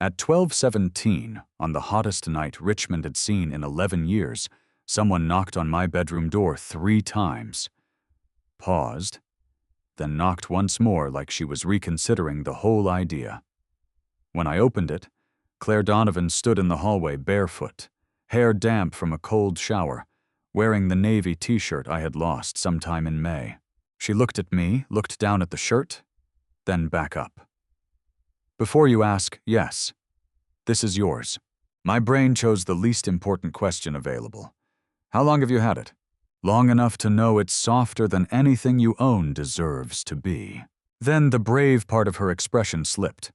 At 12:17, on the hottest night Richmond had seen in 11 years, someone knocked on my bedroom door 3 times. Paused, then knocked once more like she was reconsidering the whole idea. When I opened it, Claire Donovan stood in the hallway barefoot, hair damp from a cold shower, wearing the navy t-shirt I had lost sometime in May. She looked at me, looked down at the shirt, then back up. Before you ask, yes, this is yours. My brain chose the least important question available. How long have you had it? Long enough to know it's softer than anything you own deserves to be. Then the brave part of her expression slipped.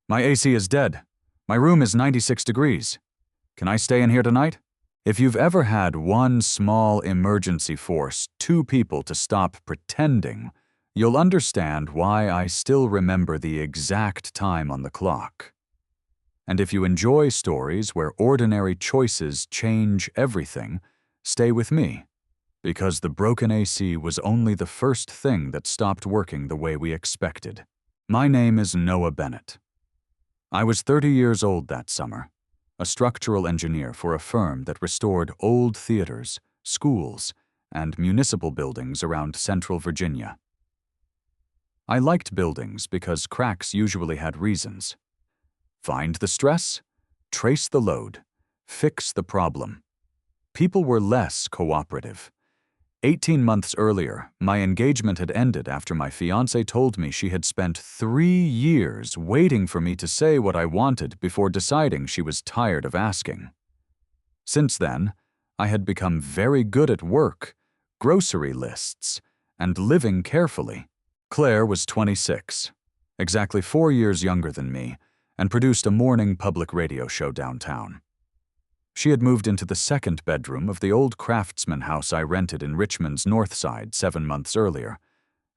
My AC is dead. My room is 96 degrees. Can I stay in here tonight? If you've ever had one small emergency force 2 people to stop pretending, you'll understand why I still remember the exact time on the clock. And if you enjoy stories where ordinary choices change everything, stay with me, because the broken AC was only the first thing that stopped working the way we expected. My name is Noah Bennett. I was 30 years old that summer, a structural engineer for a firm that restored old theaters, schools, and municipal buildings around Central Virginia. I liked buildings because cracks usually had reasons. Find the stress, trace the load, fix the problem. People were less cooperative. 18 months earlier, my engagement had ended after my fiancée told me she had spent 3 years waiting for me to say what I wanted before deciding she was tired of asking. Since then, I had become very good at work, grocery lists, and living carefully. Claire was 26, exactly 4 years younger than me, and produced a morning public radio show downtown. She had moved into the 2nd bedroom of the old craftsman house I rented in Richmond's north side 7 months earlier,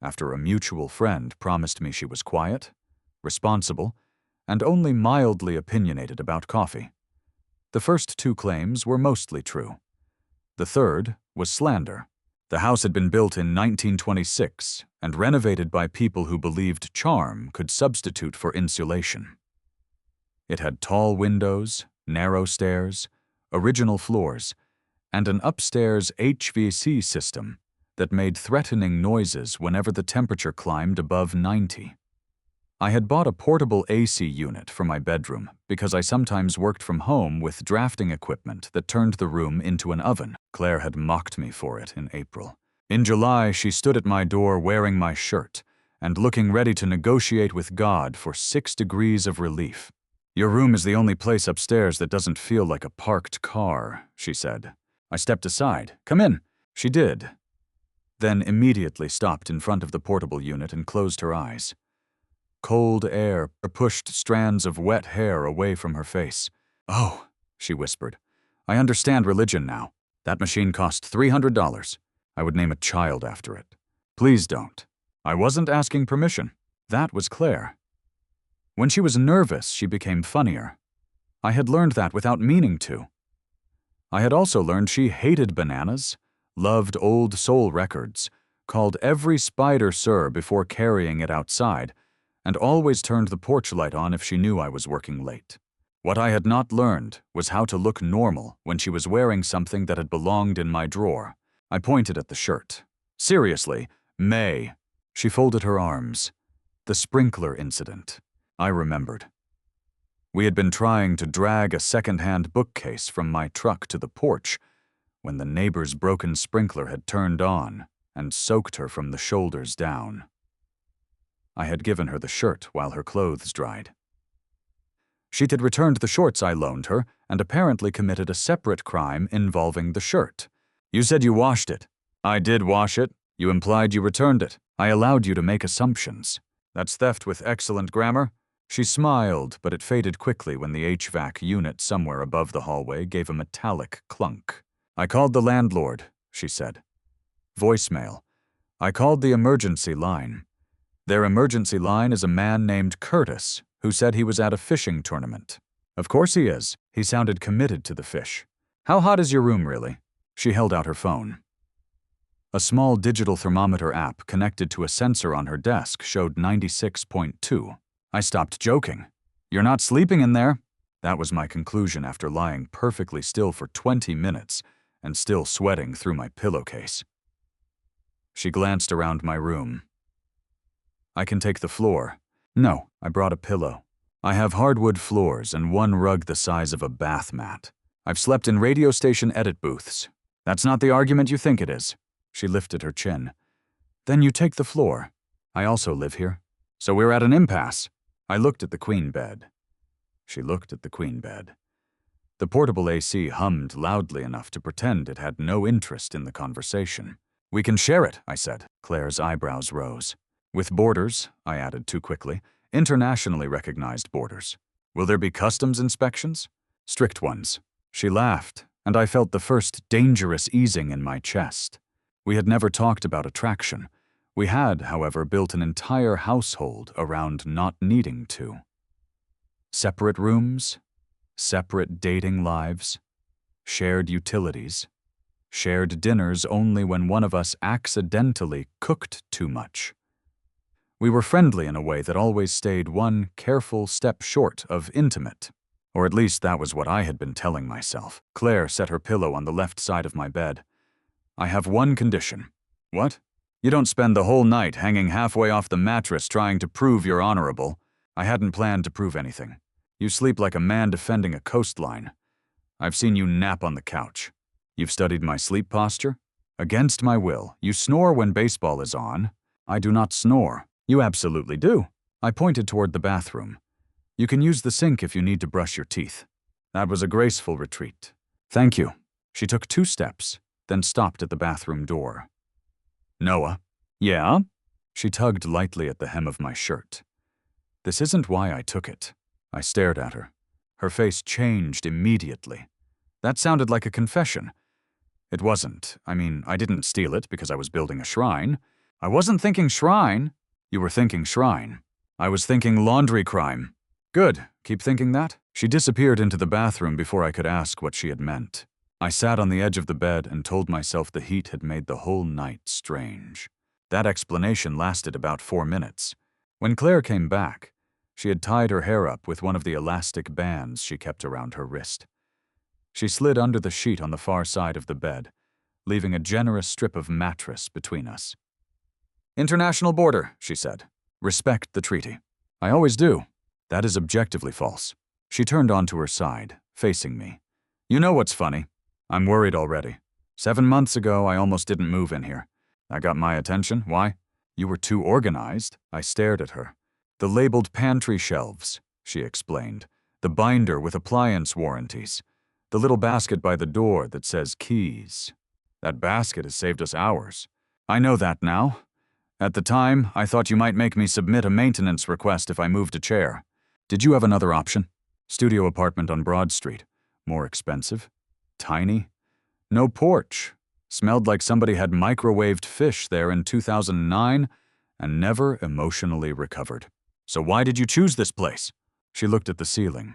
after a mutual friend promised me she was quiet, responsible, and only mildly opinionated about coffee. The first 2 claims were mostly true. The third was slander. The house had been built in 1926 and renovated by people who believed charm could substitute for insulation. It had tall windows, narrow stairs, original floors, and an upstairs HVAC system that made threatening noises whenever the temperature climbed above 90. I had bought a portable AC unit for my bedroom because I sometimes worked from home with drafting equipment that turned the room into an oven. Claire had mocked me for it in April. In July, she stood at my door wearing my shirt and looking ready to negotiate with God for 6 degrees of relief. Your room is the only place upstairs that doesn't feel like a parked car, she said. I stepped aside. Come in. She did. Then immediately stopped in front of the portable unit and closed her eyes. Cold air pushed strands of wet hair away from her face. Oh, she whispered. I understand religion now. That machine cost $300. I would name a child after it. Please don't. I wasn't asking permission. That was Claire. When she was nervous, she became funnier. I had learned that without meaning to. I had also learned she hated bananas, loved old soul records, called every spider sir before carrying it outside, and always turned the porch light on if she knew I was working late. What I had not learned was how to look normal when she was wearing something that had belonged in my drawer. I pointed at the shirt. Seriously, May. She folded her arms. The sprinkler incident. I remembered. We had been trying to drag a second-hand bookcase from my truck to the porch when the neighbor's broken sprinkler had turned on and soaked her from the shoulders down. I had given her the shirt while her clothes dried. She had returned the shorts I loaned her and apparently committed a separate crime involving the shirt. You said you washed it. I did wash it. You implied you returned it. I allowed you to make assumptions. That's theft with excellent grammar. She smiled, but it faded quickly when the HVAC unit somewhere above the hallway gave a metallic clunk. I called the landlord, she said. Voicemail. I called the emergency line. Their emergency line is a man named Curtis, who said he was at a fishing tournament. Of course he is. He sounded committed to the fish. How hot is your room, really? She held out her phone. A small digital thermometer app connected to a sensor on her desk showed 96.2. I stopped joking. "You're not sleeping in there." That was my conclusion after lying perfectly still for 20 minutes and still sweating through my pillowcase. She glanced around my room. "I can take the floor." "No, I brought a pillow. I have hardwood floors and one rug the size of a bath mat. I've slept in radio station edit booths. That's not the argument you think it is." She lifted her chin. "Then you take the floor. I also live here. So we're at an impasse." I looked at the queen bed. She looked at the queen bed. The portable AC hummed loudly enough to pretend it had no interest in the conversation. "We can share it," I said. Claire's eyebrows rose. "With borders," I added too quickly. "Internationally recognized borders. Will there be customs inspections?" "Strict ones." She laughed, and I felt the first dangerous easing in my chest. We had never talked about attraction. We had, however, built an entire household around not needing to. Separate rooms, separate dating lives, shared utilities, shared dinners only when one of us accidentally cooked too much. We were friendly in a way that always stayed one careful step short of intimate. Or at least that was what I had been telling myself. Claire set her pillow on the left side of my bed. "I have one condition." "What?" "You don't spend the whole night hanging halfway off the mattress trying to prove you're honorable." I hadn't planned to prove anything. "You sleep like a man defending a coastline. I've seen you nap on the couch. You've studied my sleep posture? Against my will, you snore when baseball is on." "I do not snore." "You absolutely do." I pointed toward the bathroom. "You can use the sink if you need to brush your teeth." That was a graceful retreat. "Thank you." She took 2 steps, then stopped at the bathroom door. "Noah." "Yeah?" She tugged lightly at the hem of my shirt. "This isn't why I took it." I stared at her. Her face changed immediately. That sounded like a confession. It wasn't. I mean, I didn't steal it because I was building a shrine. I wasn't thinking shrine. You were thinking shrine. I was thinking laundry crime. Good. Keep thinking that. She disappeared into the bathroom before I could ask what she had meant. I sat on the edge of the bed and told myself the heat had made the whole night strange. That explanation lasted about 4 minutes. When Claire came back, she had tied her hair up with one of the elastic bands she kept around her wrist. She slid under the sheet on the far side of the bed, leaving a generous strip of mattress between us. "International border," she said. "Respect the treaty." "I always do." "That is objectively false." She turned onto her side, facing me. "You know what's funny? I'm worried already. 7 months ago, I almost didn't move in here. That got my attention. Why?" "You were too organized." I stared at her. "The labeled pantry shelves," she explained. "The binder with appliance warranties. The little basket by the door that says keys. That basket has saved us hours." "I know that now. At the time, I thought you might make me submit a maintenance request if I moved a chair. Did you have another option?" "Studio apartment on Broad Street. More expensive. Tiny. No porch. Smelled like somebody had microwaved fish there in 2009 and never emotionally recovered." "So why did you choose this place?" She looked at the ceiling.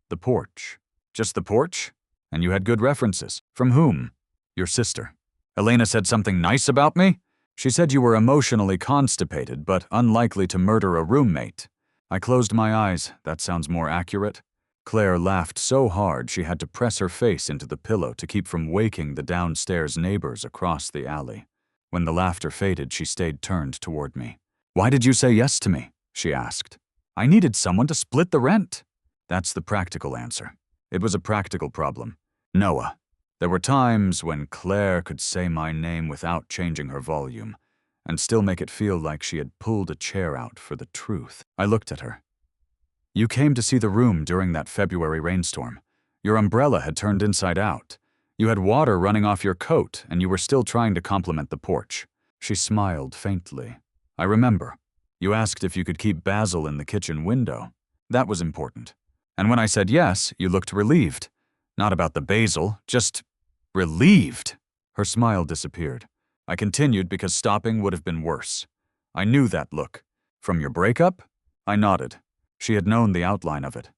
"The porch." "Just the porch? And you had good references. From whom?" "Your sister." "Elena said something nice about me?" "She said you were emotionally constipated, but unlikely to murder a roommate." I closed my eyes. That sounds more accurate. Claire laughed so hard she had to press her face into the pillow to keep from waking the downstairs neighbors across the alley. When the laughter faded, she stayed turned toward me. "Why did you say yes to me?" she asked. "I needed someone to split the rent." That's the practical answer. It was a practical problem. Noah. There were times when Claire could say my name without changing her volume, and still make it feel like she had pulled a chair out for the truth. I looked at her. "You came to see the room during that February rainstorm. Your umbrella had turned inside out. You had water running off your coat, and you were still trying to compliment the porch." She smiled faintly. "I remember. You asked if you could keep Basil in the kitchen window. That was important. And when I said yes, you looked relieved. Not about the basil, just relieved." Her smile disappeared. I continued because stopping would have been worse. I knew that look. "From your breakup?" I nodded. She had known the outline of it.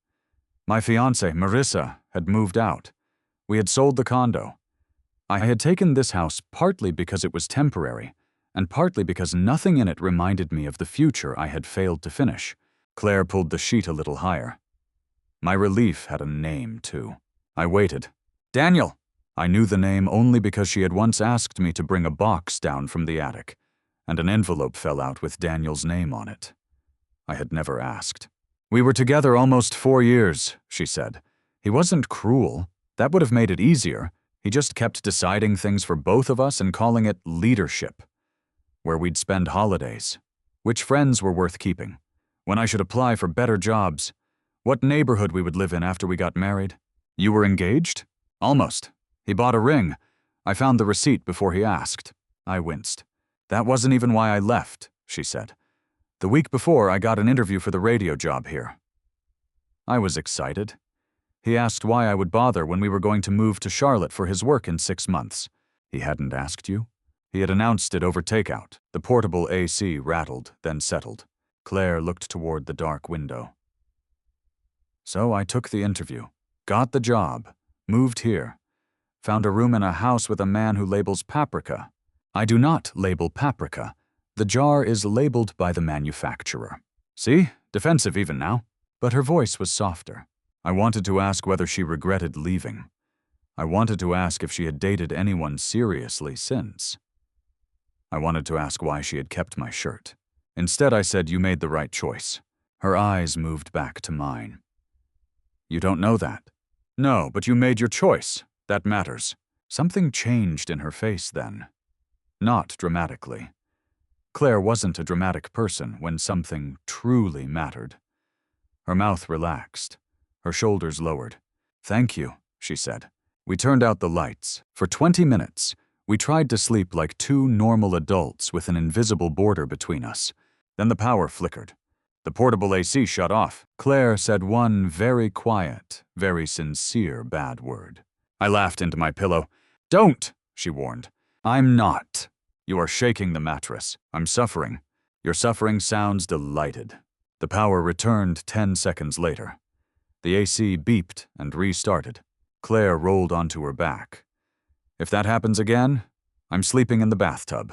"My fiancée, Marissa, had moved out. We had sold the condo. I had taken this house partly because it was temporary, and partly because nothing in it reminded me of the future I had failed to finish." Claire pulled the sheet a little higher. My relief had a name, too. I waited. Daniel! I knew the name only because she had once asked me to bring a box down from the attic, and an envelope fell out with Daniel's name on it. I had never asked. We were together almost 4 years, she said. He wasn't cruel. That would have made it easier. He just kept deciding things for both of us and calling it leadership. Where we'd spend holidays. Which friends were worth keeping. When I should apply for better jobs. What neighborhood we would live in after we got married. You were engaged? Almost. He bought a ring. I found the receipt before he asked. I winced. That wasn't even why I left, she said. The week before, I got an interview for the radio job here. I was excited. He asked why I would bother when we were going to move to Charlotte for his work in 6 months. He hadn't asked you? He had announced it over takeout. The portable AC rattled, then settled. Claire looked toward the dark window. So I took the interview, got the job, moved here, found a room in a house with a man who labels paprika. I do not label paprika. The jar is labeled by the manufacturer. See? Defensive even now. But her voice was softer. I wanted to ask whether she regretted leaving. I wanted to ask if she had dated anyone seriously since. I wanted to ask why she had kept my shirt. Instead, I said, "You made the right choice." Her eyes moved back to mine. "You don't know that." "No, but you made your choice. That matters." Something changed in her face then. Not dramatically. Claire wasn't a dramatic person when something truly mattered. Her mouth relaxed. Her shoulders lowered. "Thank you," she said. We turned out the lights. For 20 minutes, we tried to sleep like two normal adults with an invisible border between us. Then the power flickered. The portable AC shut off. Claire said one very quiet, very sincere bad word. I laughed into my pillow. "Don't," she warned. "I'm not. You are shaking the mattress. I'm suffering. Your suffering sounds delighted." The power returned 10 seconds later. The AC beeped and restarted. Claire rolled onto her back. "If that happens again, I'm sleeping in the bathtub."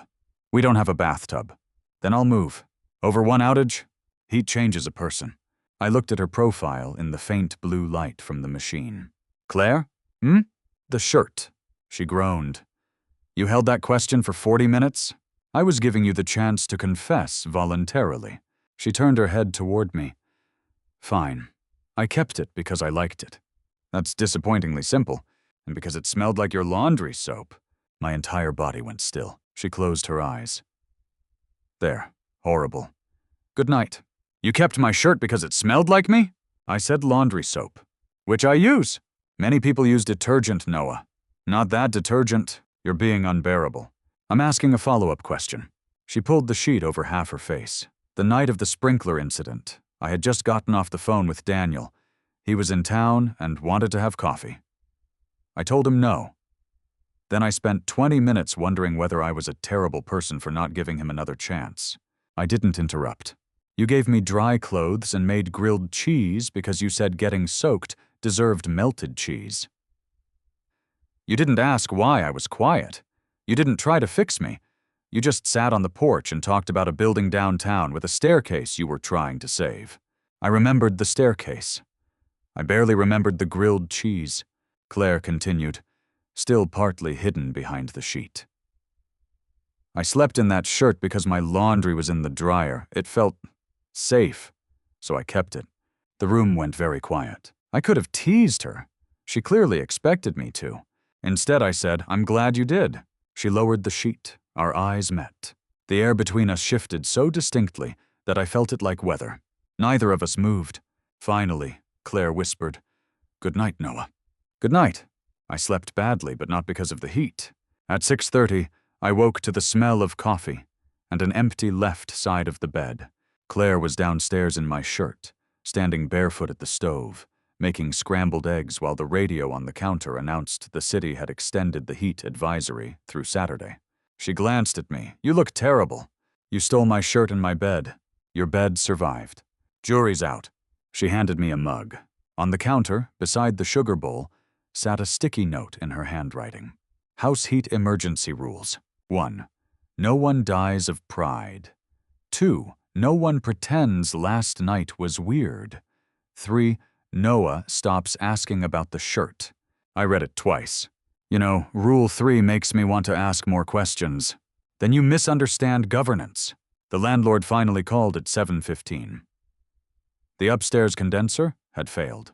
"We don't have a bathtub." "Then I'll move." Over one outage, heat changes a person. I looked at her profile in the faint blue light from the machine. "Claire? The shirt." She groaned. "You held that question for 40 minutes? I was giving you the chance to confess voluntarily." She turned her head toward me. "Fine. I kept it because I liked it. That's disappointingly simple, and because it smelled like your laundry soap." My entire body went still. She closed her eyes. "There. Horrible. Good night." "You kept my shirt because it smelled like me?" "I said laundry soap." "Which I use." "Many people use detergent, Noah." "Not that detergent. You're being unbearable." "I'm asking a follow-up question." She pulled the sheet over half her face. "The night of the sprinkler incident, I had just gotten off the phone with Daniel. He was in town and wanted to have coffee. I told him no. Then I spent 20 minutes wondering whether I was a terrible person for not giving him another chance. I didn't interrupt. You gave me dry clothes and made grilled cheese because you said getting soaked deserved melted cheese. You didn't ask why I was quiet. You didn't try to fix me. You just sat on the porch and talked about a building downtown with a staircase you were trying to save. I remembered the staircase. I barely remembered the grilled cheese," Claire continued, still partly hidden behind the sheet. "I slept in that shirt because my laundry was in the dryer. It felt safe, so I kept it." The room went very quiet. I could have teased her. She clearly expected me to. Instead, I said, "I'm glad you did." She lowered the sheet. Our eyes met. The air between us shifted so distinctly that I felt it like weather. Neither of us moved. Finally, Claire whispered, "Good night, Noah." "Good night." I slept badly, but not because of the heat. At 6:30, I woke to the smell of coffee and an empty left side of the bed. Claire was downstairs in my shirt, standing barefoot at the stove, making scrambled eggs while the radio on the counter announced the city had extended the heat advisory through Saturday. She glanced at me. "You look terrible. You stole my shirt and my bed. Your bed survived. Jury's out." She handed me a mug. On the counter, beside the sugar bowl, sat a sticky note in her handwriting. House heat emergency rules. 1. No one dies of pride. 2. No one pretends last night was weird. 3. Noah stops asking about the shirt. I read it twice. You know, Rule 3 makes me want to ask more questions. Then you misunderstand governance. The landlord finally called at 7:15. The upstairs condenser had failed.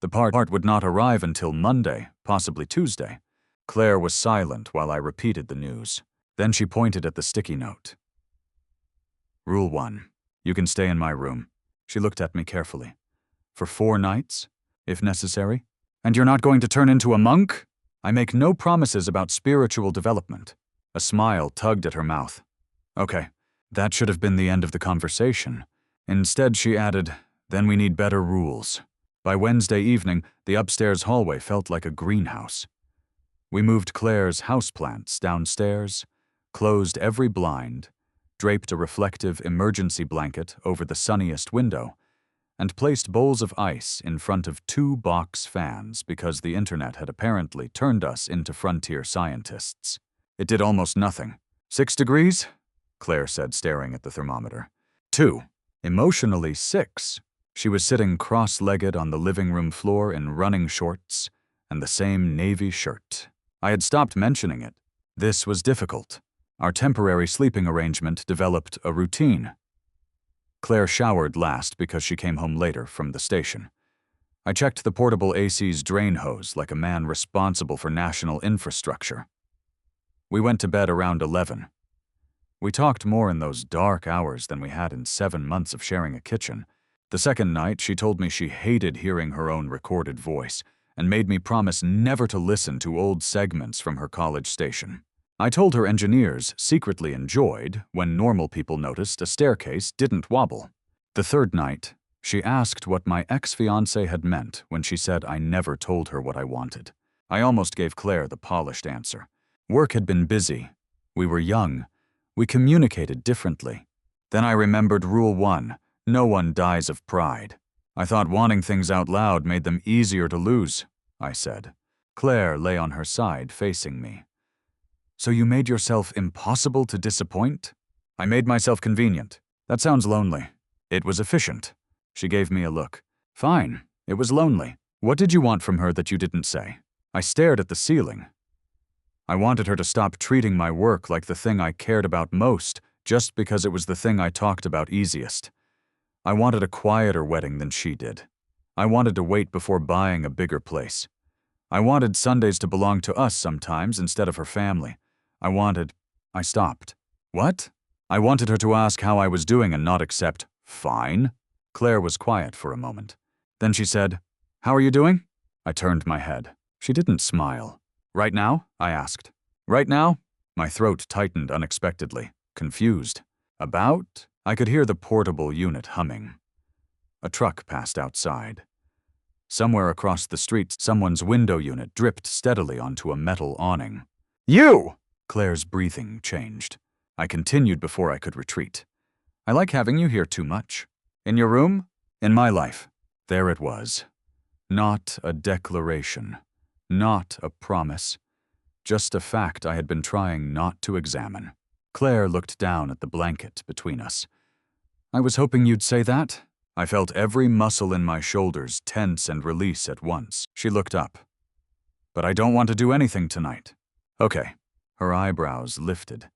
The part would not arrive until Monday, possibly Tuesday. Claire was silent while I repeated the news. Then she pointed at the sticky note. Rule 1. You can stay in my room. She looked at me carefully. For 4 nights, if necessary. And you're not going to turn into a monk? I make no promises about spiritual development. A smile tugged at her mouth. Okay, that should have been the end of the conversation. Instead, she added, then we need better rules. By Wednesday evening, the upstairs hallway felt like a greenhouse. We moved Claire's houseplants downstairs, closed every blind, draped a reflective emergency blanket over the sunniest window, and placed bowls of ice in front of 2 box fans because the internet had apparently turned us into frontier scientists. It did almost nothing. 6 degrees? Claire said, staring at the thermometer. 2. Emotionally 6. She was sitting cross-legged on the living room floor in running shorts and the same navy shirt. I had stopped mentioning it. This was difficult. Our temporary sleeping arrangement developed a routine. Claire showered last because she came home later from the station. I checked the portable AC's drain hose like a man responsible for national infrastructure. We went to bed around 11. We talked more in those dark hours than we had in 7 months of sharing a kitchen. The second night, she told me she hated hearing her own recorded voice and made me promise never to listen to old segments from her college station. I told her engineers secretly enjoyed when normal people noticed a staircase didn't wobble. The third night, she asked what my ex-fiancé had meant when she said I never told her what I wanted. I almost gave Claire the polished answer. Work had been busy. We were young. We communicated differently. Then I remembered Rule 1. No one dies of pride. I thought wanting things out loud made them easier to lose, I said. Claire lay on her side, facing me. So you made yourself impossible to disappoint? I made myself convenient. That sounds lonely. It was efficient. She gave me a look. Fine. It was lonely. What did you want from her that you didn't say? I stared at the ceiling. I wanted her to stop treating my work like the thing I cared about most, just because it was the thing I talked about easiest. I wanted a quieter wedding than she did. I wanted to wait before buying a bigger place. I wanted Sundays to belong to us sometimes instead of her family. I stopped. What? I wanted her to ask how I was doing and not accept, fine. Claire was quiet for a moment. Then she said, how are you doing? I turned my head. She didn't smile. Right now? I asked. Right now? My throat tightened unexpectedly, confused. About? I could hear the portable unit humming. A truck passed outside. Somewhere across the street, someone's window unit dripped steadily onto a metal awning. You! Claire's breathing changed. I continued before I could retreat. I like having you here too much. In your room? In my life. There it was. Not a declaration. Not a promise. Just a fact I had been trying not to examine. Claire looked down at the blanket between us. I was hoping you'd say that. I felt every muscle in my shoulders tense and release at once. She looked up. But I don't want to do anything tonight. Okay. Her eyebrows lifted,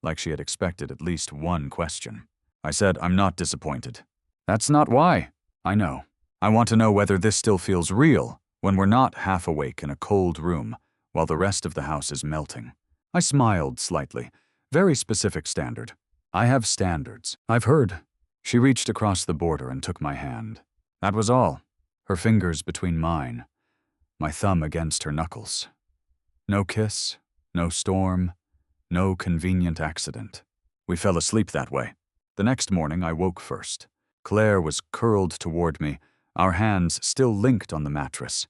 like she had expected at least one question. I said, I'm not disappointed. That's not why. I know. I want to know whether this still feels real when we're not half awake in a cold room while the rest of the house is melting. I smiled slightly. Very specific standard. I have standards. I've heard. She reached across the border and took my hand. That was all. Her fingers between mine. My thumb against her knuckles. No kiss. No storm. No convenient accident. We fell asleep that way. The next morning I woke first. Claire was curled toward me, our hands still linked on the mattress.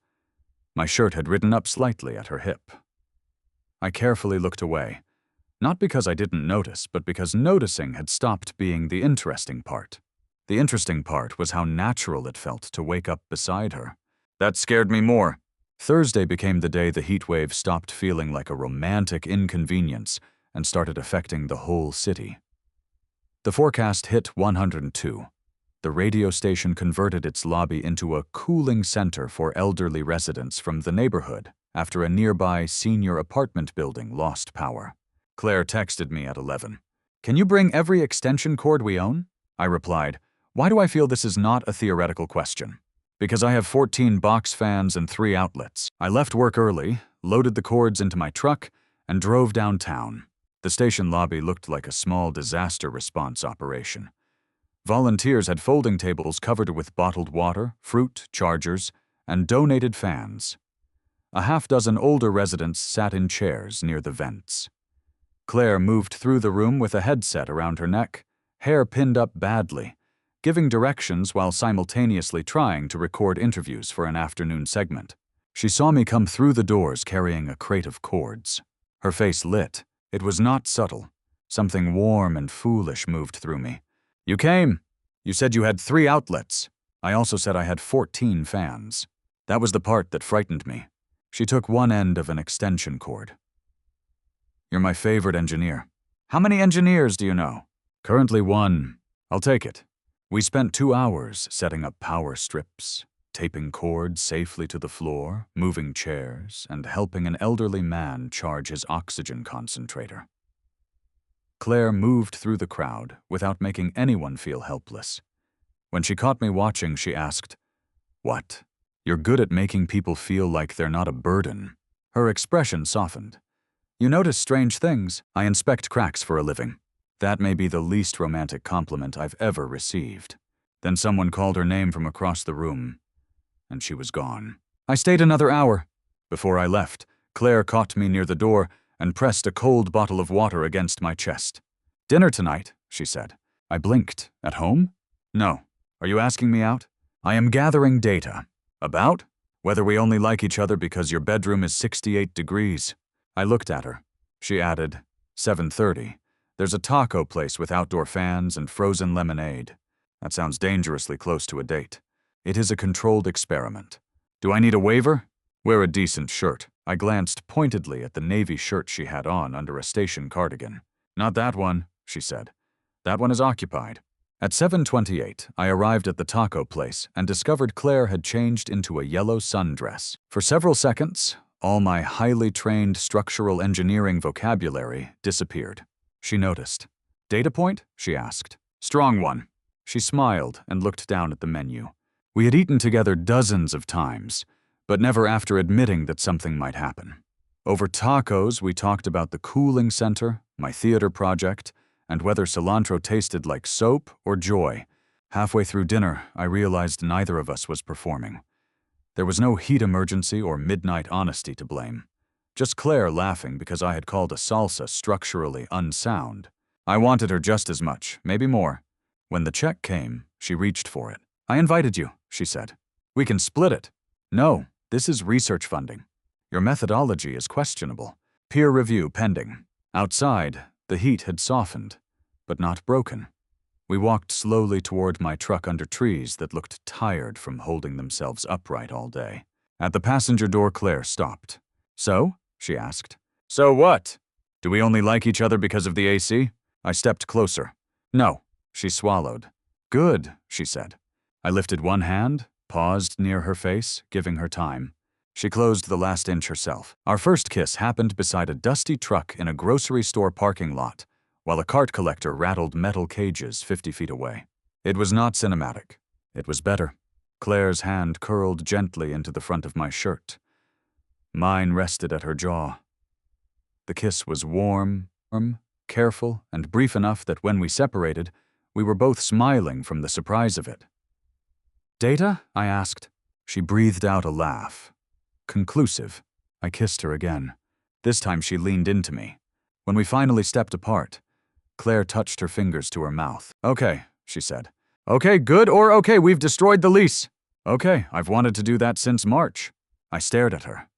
My shirt had ridden up slightly at her hip. I carefully looked away. Not because I didn't notice, but because noticing had stopped being the interesting part. The interesting part was how natural it felt to wake up beside her. That scared me more. Thursday became the day the heatwave stopped feeling like a romantic inconvenience and started affecting the whole city. The forecast hit 102. The radio station converted its lobby into a cooling center for elderly residents from the neighborhood after a nearby senior apartment building lost power. Claire texted me at 11. "Can you bring every extension cord we own?" I replied, "Why do I feel this is not a theoretical question?" "Because I have 14 box fans and 3 outlets." I left work early, loaded the cords into my truck, and drove downtown. The station lobby looked like a small disaster response operation. Volunteers had folding tables covered with bottled water, fruit, chargers, and donated fans. A half-dozen older residents sat in chairs near the vents. Claire moved through the room with a headset around her neck, hair pinned up badly, giving directions while simultaneously trying to record interviews for an afternoon segment. She saw me come through the doors carrying a crate of cords. Her face lit. It was not subtle. Something warm and foolish moved through me. "You came. You said you had 3 outlets. I also said I had 14 fans." That was the part that frightened me. She took one end of an extension cord. "You're my favorite engineer." "How many engineers do you know?" "Currently 1. I'll take it." We spent 2 hours setting up power strips, taping cords safely to the floor, moving chairs, and helping an elderly man charge his oxygen concentrator. Claire moved through the crowd without making anyone feel helpless. When she caught me watching, she asked, "What? You're good at making people feel like they're not a burden." Her expression softened. "You notice strange things. I inspect cracks for a living." That may be the least romantic compliment I've ever received. Then someone called her name from across the room, and she was gone. I stayed another hour. Before I left, Claire caught me near the door and pressed a cold bottle of water against my chest. "Dinner tonight," she said. I blinked. "At home?" "No. Are you asking me out?" "I am gathering data." "About?" "Whether we only like each other because your bedroom is 68 degrees. I looked at her. She added, 7:30. There's a taco place with outdoor fans and frozen lemonade. That sounds dangerously close to a date. It is a controlled experiment. Do I need a waiver? Wear a decent shirt." I glanced pointedly at the navy shirt she had on under a station cardigan. "Not that one," she said. "That one is occupied." At 7:28, I arrived at the taco place and discovered Claire had changed into a yellow sundress. For several seconds, all my highly trained structural engineering vocabulary disappeared. She noticed. "Data point?" she asked. "Strong one." She smiled and looked down at the menu. We had eaten together dozens of times, but never after admitting that something might happen. Over tacos, we talked about the cooling center, my theater project, and whether cilantro tasted like soap or joy. Halfway through dinner, I realized neither of us was performing. There was no heat emergency or midnight honesty to blame. Just Claire laughing because I had called a salsa structurally unsound. I wanted her just as much, maybe more. When the check came, she reached for it. "I invited you," she said. "We can split it." "No, this is research funding. Your methodology is questionable. Peer review pending." Outside, the heat had softened, but not broken. We walked slowly toward my truck under trees that looked tired from holding themselves upright all day. At the passenger door, Claire stopped. "So?" she asked. "So what? Do we only like each other because of the AC?" I stepped closer. "No," she swallowed. "Good," she said. I lifted one hand, paused near her face, giving her time. She closed the last inch herself. Our first kiss happened beside a dusty truck in a grocery store parking lot, while a cart collector rattled metal cages 50 feet away. It was not cinematic. It was better. Claire's hand curled gently into the front of my shirt. Mine rested at her jaw. The kiss was warm, careful, and brief enough that when we separated, we were both smiling from the surprise of it. "Data?" I asked. She breathed out a laugh. Conclusive. I kissed her again. This time she leaned into me. When we finally stepped apart, Claire touched her fingers to her mouth. "Okay," she said. "Okay, good, or okay, we've destroyed the lease." "Okay, I've wanted to do that since March." I stared at her.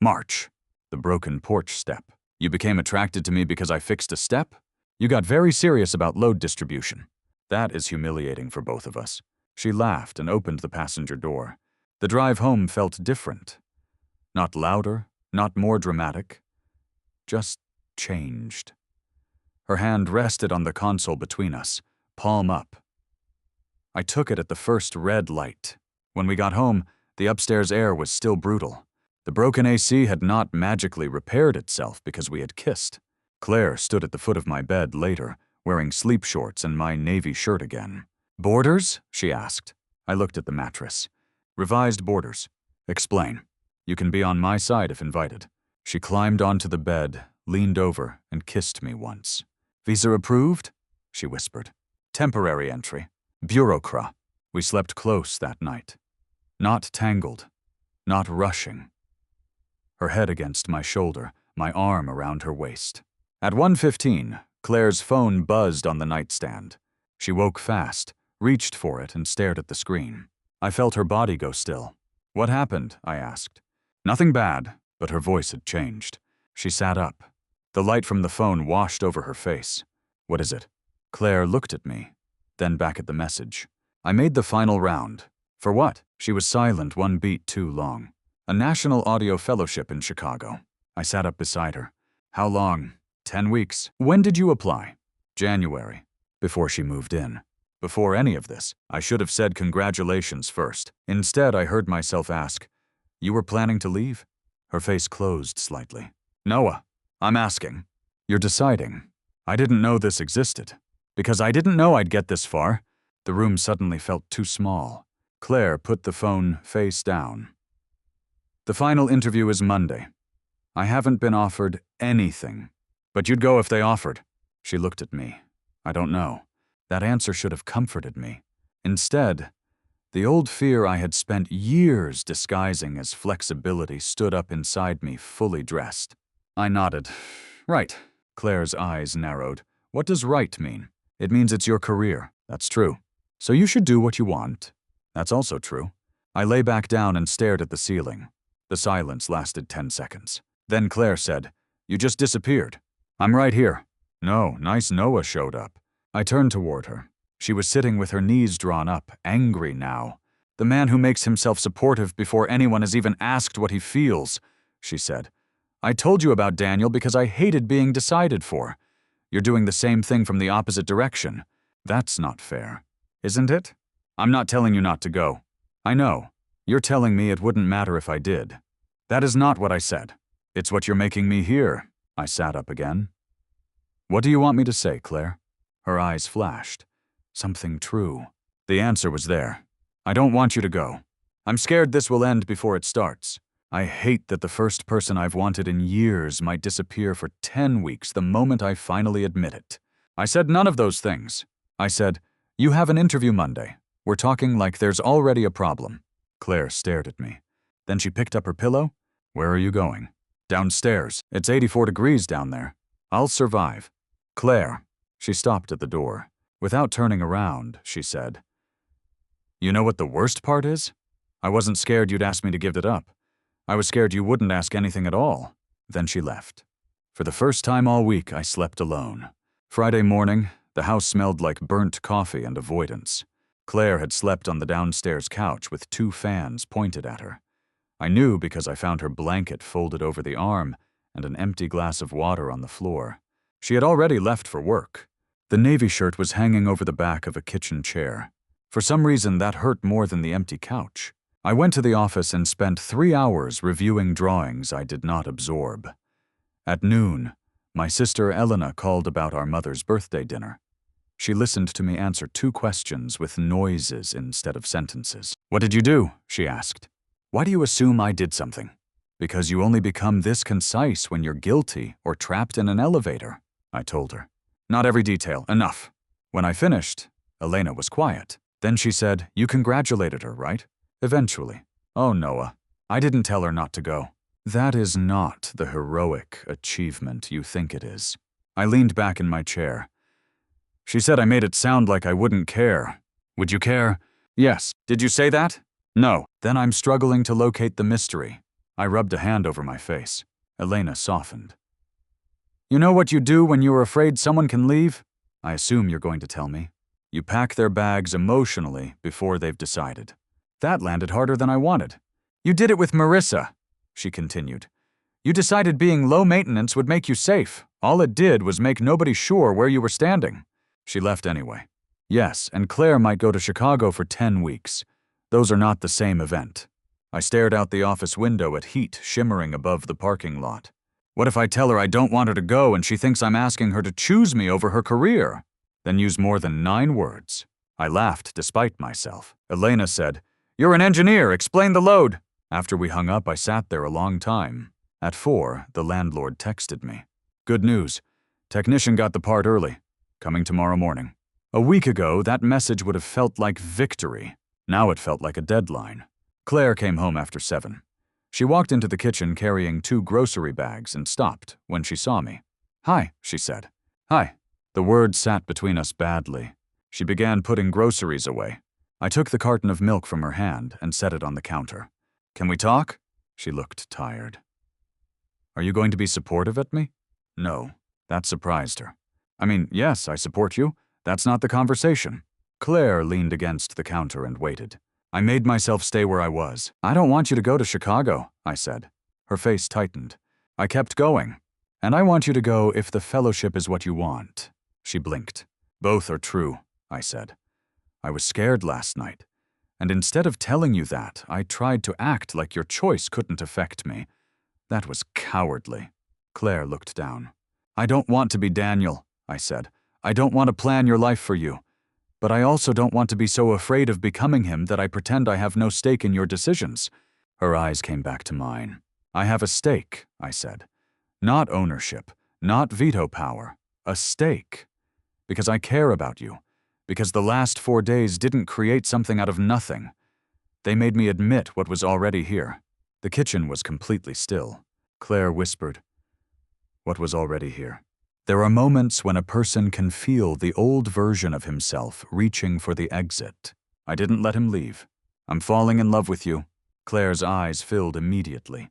"March." The broken porch step. "You became attracted to me because I fixed a step? You got very serious about load distribution. That is humiliating for both of us." She laughed and opened the passenger door. The drive home felt different. Not louder, not more dramatic. Just changed. Her hand rested on the console between us, palm up. I took it at the first red light. When we got home, the upstairs air was still brutal. The broken AC had not magically repaired itself because we had kissed. Claire stood at the foot of my bed later, wearing sleep shorts and my navy shirt again. "Borders?" she asked. I looked at the mattress. "Revised borders." "Explain." "You can be on my side if invited." She climbed onto the bed, leaned over, and kissed me once. "Visa approved?" she whispered. "Temporary entry. Bureaucrat." We slept close that night. Not tangled. Not rushing. Her head against my shoulder, my arm around her waist. At 1:15, Claire's phone buzzed on the nightstand. She woke fast, reached for it, and stared at the screen. I felt her body go still. "What happened?" I asked. "Nothing bad," but her voice had changed. She sat up. The light from the phone washed over her face. "What is it?" Claire looked at me, then back at the message. "I made the final round." "For what?" She was silent one beat too long. "A National Audio Fellowship in Chicago." I sat up beside her. "How long?" 10 weeks. "When did you apply?" "January." Before she moved in. Before any of this, I should have said congratulations first. Instead, I heard myself ask, "You were planning to leave?" Her face closed slightly. "Noah, I'm asking." "You're deciding." I didn't know this existed. Because I didn't know I'd get this far. The room suddenly felt too small. Claire put the phone face down. "The final interview is Monday. I haven't been offered anything." "But you'd go if they offered." She looked at me. "I don't know." That answer should have comforted me. Instead, the old fear I had spent years disguising as flexibility stood up inside me, fully dressed. I nodded. "Right." Claire's eyes narrowed. "What does right mean?" "It means it's your career." "That's true." "So you should do what you want." "That's also true." I lay back down and stared at the ceiling. The silence lasted 10 seconds. Then Claire said, "You just disappeared." "I'm right here." "No, nice Noah showed up." I turned toward her. She was sitting with her knees drawn up, angry now. "The man who makes himself supportive before anyone has even asked what he feels," she said. "I told you about Daniel because I hated being decided for. You're doing the same thing from the opposite direction. That's not fair. Isn't it? I'm not telling you not to go. I know. You're telling me it wouldn't matter if I did. That is not what I said. It's what you're making me hear." I sat up again. "What do you want me to say, Claire?" Her eyes flashed. Something true. The answer was there. "I don't want you to go. I'm scared this will end before it starts. I hate that the first person I've wanted in years might disappear for 10 weeks the moment I finally admit it." I said none of those things. I said, "You have an interview Monday. We're talking like there's already a problem." Claire stared at me. Then she picked up her pillow. "Where are you going?" "Downstairs. It's 84 degrees down there. I'll survive." "Claire." She stopped at the door. Without turning around, she said, "You know what the worst part is? I wasn't scared you'd ask me to give it up. I was scared you wouldn't ask anything at all." Then she left. For the first time all week, I slept alone. Friday morning, the house smelled like burnt coffee and avoidance. Claire had slept on the downstairs couch with 2 fans pointed at her. I knew because I found her blanket folded over the arm and an empty glass of water on the floor. She had already left for work. The navy shirt was hanging over the back of a kitchen chair. For some reason, that hurt more than the empty couch. I went to the office and spent 3 hours reviewing drawings I did not absorb. At noon, my sister Elena called about our mother's birthday dinner. She listened to me answer 2 questions with noises instead of sentences. "What did you do?" she asked. "Why do you assume I did something?" "Because you only become this concise when you're guilty or trapped in an elevator," I told her. "Not every detail. Enough." When I finished, Elena was quiet. Then she said, "You congratulated her, right?" "Eventually." "Oh, Noah. I didn't tell her not to go." "That is not the heroic achievement you think it is." I leaned back in my chair. "She said I made it sound like I wouldn't care." "Would you care?" "Yes." "Did you say that?" "No." "Then I'm struggling to locate the mystery." I rubbed a hand over my face. Elena softened. "You know what you do when you are afraid someone can leave?" "I assume you're going to tell me." "You pack their bags emotionally before they've decided." That landed harder than I wanted. "You did it with Marissa," she continued. "You decided being low maintenance would make you safe. All it did was make nobody sure where you were standing." She left anyway. Yes, and Claire might go to Chicago for 10 weeks. Those are not the same event. I stared out the office window at heat shimmering above the parking lot. What if I tell her I don't want her to go and she thinks I'm asking her to choose me over her career? Then use more than 9 words. I laughed despite myself. Elena said, "You're an engineer, explain the load." After we hung up, I sat there a long time. At 4, the landlord texted me. "Good news. Technician got the part early. Coming tomorrow morning." A week ago, that message would have felt like victory. Now it felt like a deadline. Claire came home after 7. She walked into the kitchen carrying 2 grocery bags and stopped when she saw me. "Hi," she said. "Hi." The words sat between us badly. She began putting groceries away. I took the carton of milk from her hand and set it on the counter. "Can we talk?" She looked tired. "Are you going to be supportive at me?" No. That surprised her. "I mean, yes, I support you. That's not the conversation." Claire leaned against the counter and waited. I made myself stay where I was. "I don't want you to go to Chicago," I said. Her face tightened. I kept going. "And I want you to go if the fellowship is what you want." She blinked. "Both are true," I said. "I was scared last night. And instead of telling you that, I tried to act like your choice couldn't affect me. That was cowardly." Claire looked down. "I don't want to be Daniel," I said. "I don't want to plan your life for you. But I also don't want to be so afraid of becoming him that I pretend I have no stake in your decisions." Her eyes came back to mine. "I have a stake," I said. "Not ownership, not veto power. A stake. Because I care about you. Because the last 4 days didn't create something out of nothing. They made me admit what was already here." The kitchen was completely still. Claire whispered, "What was already here?" There are moments when a person can feel the old version of himself reaching for the exit. I didn't let him leave. "I'm falling in love with you." Claire's eyes filled immediately,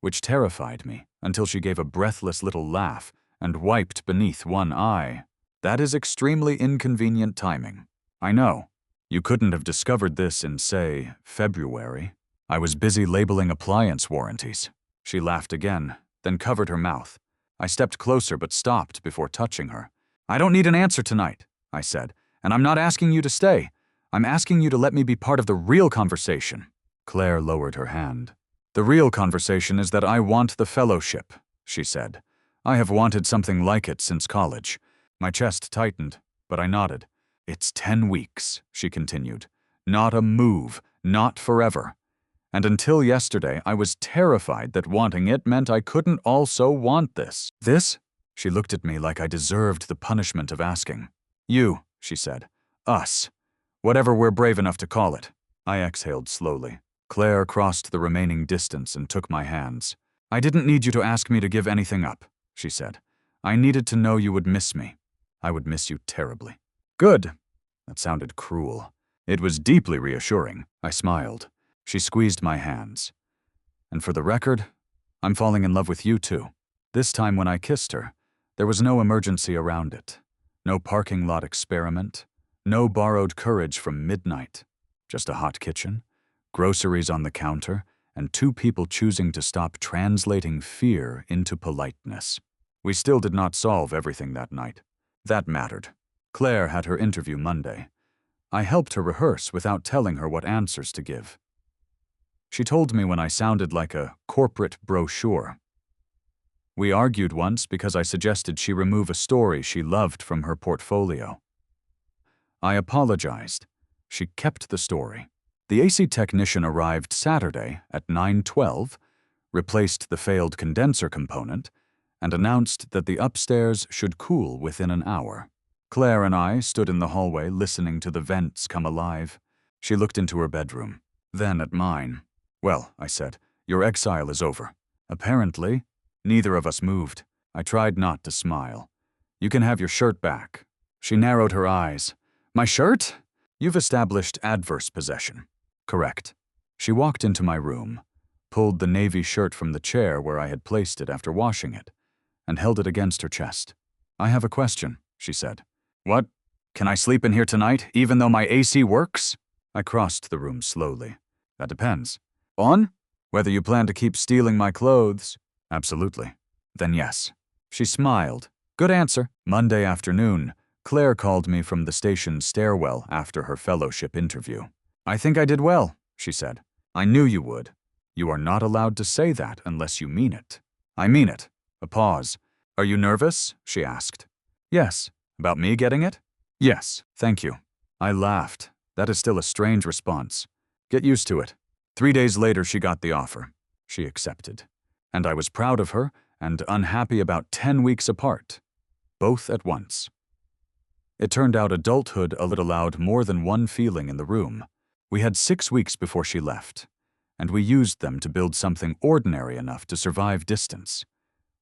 which terrified me until she gave a breathless little laugh and wiped beneath one eye. "That is extremely inconvenient timing." "I know. You couldn't have discovered this in, say, February. I was busy labeling appliance warranties." She laughed again, then covered her mouth. I stepped closer but stopped before touching her. "I don't need an answer tonight," I said, "and I'm not asking you to stay. I'm asking you to let me be part of the real conversation." Claire lowered her hand. "The real conversation is that I want the fellowship," she said. "I have wanted something like it since college." My chest tightened, but I nodded. "It's 10 weeks," she continued. "Not a move, not forever. And until yesterday, I was terrified that wanting it meant I couldn't also want this." "This?" She looked at me like I deserved the punishment of asking. "You," she said. "Us. Whatever we're brave enough to call it." I exhaled slowly. Claire crossed the remaining distance and took my hands. "I didn't need you to ask me to give anything up," she said. "I needed to know you would miss me. I would miss you terribly." "Good." That sounded cruel. It was deeply reassuring. I smiled. She squeezed my hands. "And for the record, I'm falling in love with you too." This time when I kissed her, there was no emergency around it. No parking lot experiment. No borrowed courage from midnight. Just a hot kitchen, groceries on the counter, and 2 people choosing to stop translating fear into politeness. We still did not solve everything that night. That mattered. Claire had her interview Monday. I helped her rehearse without telling her what answers to give. She told me when I sounded like a corporate brochure. We argued once because I suggested she remove a story she loved from her portfolio. I apologized. She kept the story. The AC technician arrived Saturday at 9:12, replaced the failed condenser component, and announced that the upstairs should cool within an hour. Claire and I stood in the hallway listening to the vents come alive. She looked into her bedroom, then at mine. "Well," I said, "your exile is over." Apparently, neither of us moved. I tried not to smile. "You can have your shirt back." She narrowed her eyes. "My shirt?" "You've established adverse possession." "Correct." She walked into my room, pulled the navy shirt from the chair where I had placed it after washing it, and held it against her chest. "I have a question," she said. "What? Can I sleep in here tonight, even though my AC works?" I crossed the room slowly. "That depends." "On?" "Whether you plan to keep stealing my clothes." "Absolutely." "Then yes." She smiled. "Good answer." Monday afternoon, Claire called me from the station's stairwell after her fellowship interview. "I think I did well," she said. "I knew you would. You are not allowed to say that unless you mean it." "I mean it." A pause. "Are you nervous?" she asked. "Yes." "About me getting it?" "Yes, thank you." I laughed. That is still a strange response. Get used to it. 3 days later, she got the offer. She accepted. And I was proud of her and unhappy about 10 weeks apart. Both at once. It turned out adulthood allowed more than one feeling in the room. We had 6 weeks before she left, and we used them to build something ordinary enough to survive distance.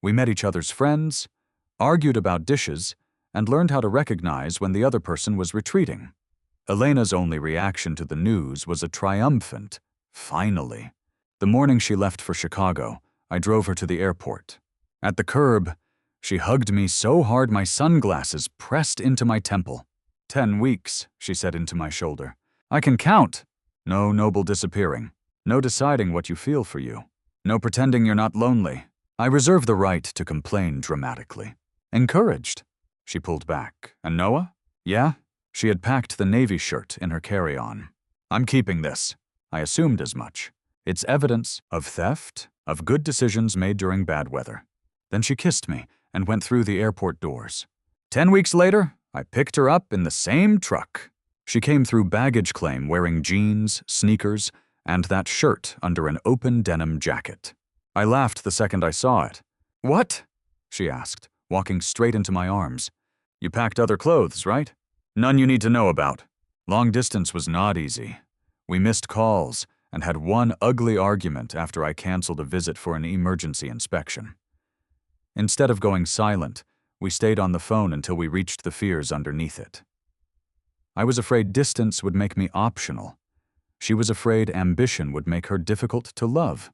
We met each other's friends, argued about dishes, and learned how to recognize when the other person was retreating. Elena's only reaction to the news was a triumphant, "Finally." The morning she left for Chicago, I drove her to the airport. At the curb, she hugged me so hard my sunglasses pressed into my temple. 10 weeks, she said into my shoulder. I can count. No noble disappearing. No deciding what you feel for you. No pretending you're not lonely. I reserve the right to complain dramatically. Encouraged. She pulled back. And Noah? Yeah? She had packed the Navy shirt in her carry-on. I'm keeping this. I assumed as much. It's evidence of theft, of good decisions made during bad weather. Then she kissed me and went through the airport doors. 10 weeks later, I picked her up in the same truck. She came through baggage claim wearing jeans, sneakers, and that shirt under an open denim jacket. I laughed the second I saw it. What? She asked, walking straight into my arms. You packed other clothes, right? None you need to know about. Long distance was not easy. We missed calls and had one ugly argument after I canceled a visit for an emergency inspection. Instead of going silent, we stayed on the phone until we reached the fears underneath it. I was afraid distance would make me optional. She was afraid ambition would make her difficult to love.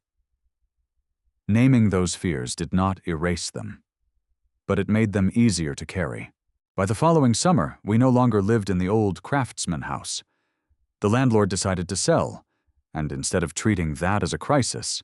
Naming those fears did not erase them, but it made them easier to carry. By the following summer, we no longer lived in the old craftsman house. The landlord decided to sell, and instead of treating that as a crisis,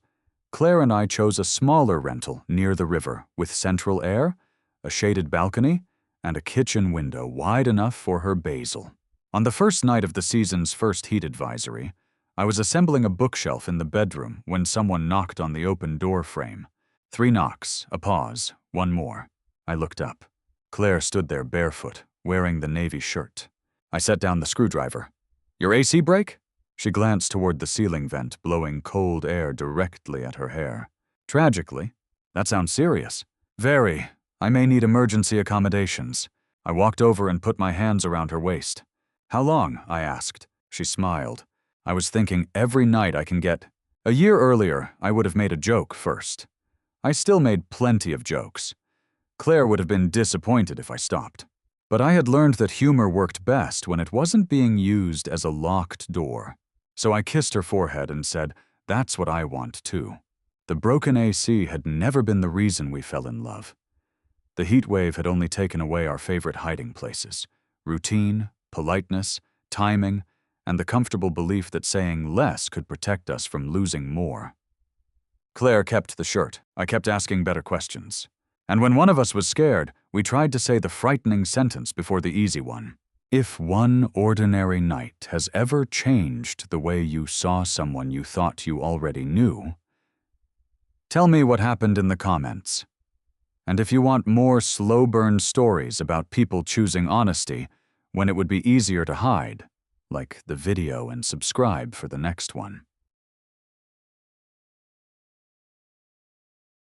Claire and I chose a smaller rental near the river with central air, a shaded balcony, and a kitchen window wide enough for her basil. On the first night of the season's first heat advisory, I was assembling a bookshelf in the bedroom when someone knocked on the open door frame. 3 knocks, a pause, one more. I looked up. Claire stood there barefoot, wearing the navy shirt. I set down the screwdriver. Your AC break? She glanced toward the ceiling vent, blowing cold air directly at her hair. Tragically. That sounds serious. Very. I may need emergency accommodations. I walked over and put my hands around her waist. How long? I asked. She smiled. I was thinking every night I can get. A year earlier, I would have made a joke first. I still made plenty of jokes. Claire would have been disappointed if I stopped. But I had learned that humor worked best when it wasn't being used as a locked door. So I kissed her forehead and said, that's what I want too. The broken AC had never been the reason we fell in love. The heat wave had only taken away our favorite hiding places. Routine, politeness, timing, and the comfortable belief that saying less could protect us from losing more. Claire kept the shirt. I kept asking better questions. And when one of us was scared, we tried to say the frightening sentence before the easy one. If one ordinary night has ever changed the way you saw someone you thought you already knew, tell me what happened in the comments. And if you want more slow-burn stories about people choosing honesty when it would be easier to hide, like the video and subscribe for the next one.